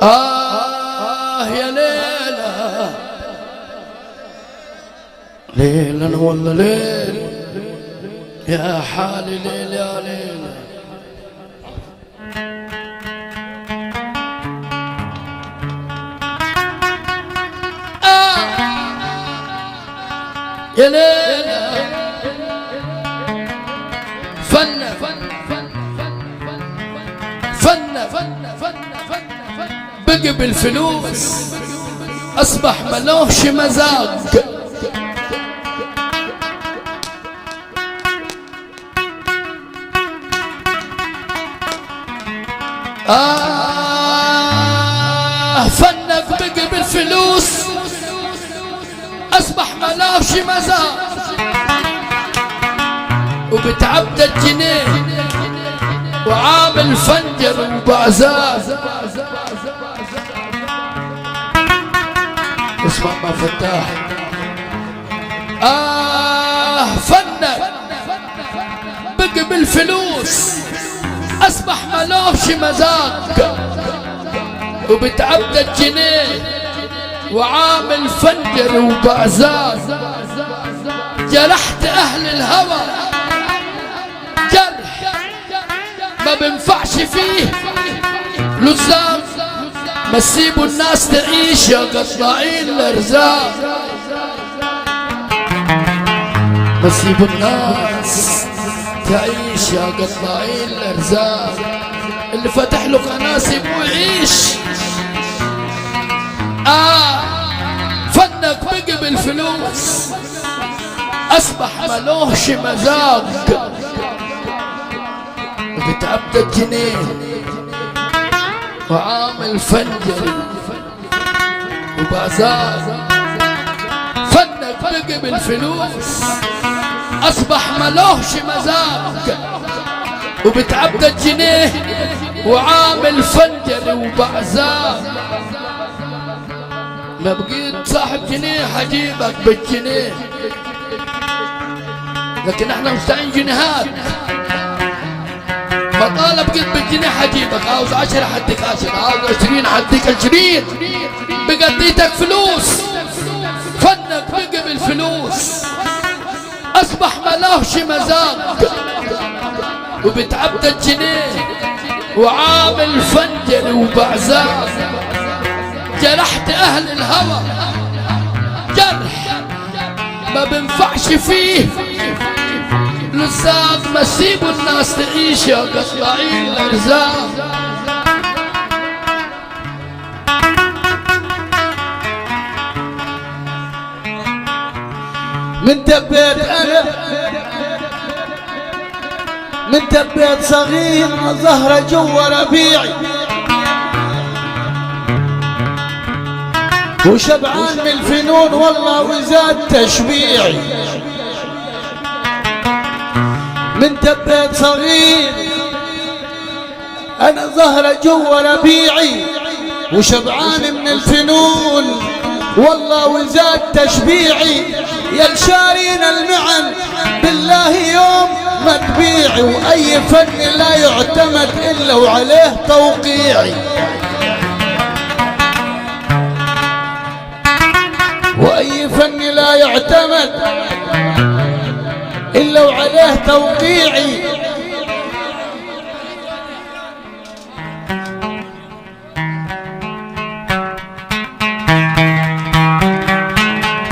يا ليلى ليلى والله ليل يا حالي ليل يا ليل يا ليلى فن بقي بالفلوس اصبح ملوش مزاج فنك بقي بالفلوس اصبح ملوش مزاج وبتعبد الجنيه وعامل فنجر وبعزاز اسمع ما فتاح فنك بقي بالفلوس اصبح ملوش مزاج وبتعبد الجنيه وعامل فنجر وبعزاز جرحت اهل الهوى جرح ما بنفعش فيه لزام ما تسيبوا الناس تعيش يا قطاعين الارزاق ما تسيبوا الناس تعيش يا قطاعين الارزاق اللي فتح له قناه سيبوه يعيش فنك بقي بالفلوس اصبح ملوش مزاج بتعبد الجنيه وعامل فنجر وبازار فنك بقي بالفلوس اصبح ملوش مزاج وبتعبد الجنيه وعامل فنجر وبعزار ما بقيت صاحب جنيه حجيبك بالجنيه لكن احنا مستعين جنيهات ما طالب قلت بالجنيه حجيبك عاوز 10 حديك 10 عاوز 20 حديك 20 بقضيتك فلوس فنك بقي بالفلوس اصبح ملوش مزاج وبتعبد الجنيه وعامل فنجر وبعزاز جرحت اهل الهوى جرح ما بنفعش فيه لزاق ما تسيبوا الناس تعيش يا قطاعين الارزاق من تبيت انا من تبيت صغير ظهره جوا ربيعي وشبعان من الفنون والله وزاد تشبيعي من تبيت صغير انا ظهره جوا ربيعي وشبعان من الفنون والله وزاد تشبيعي يا شارين المعن بالله يوم ما تبيعي واي فن لا يعتمد الا وعليه توقيعي واي فن لا يعتمد الا وعليه توقيعي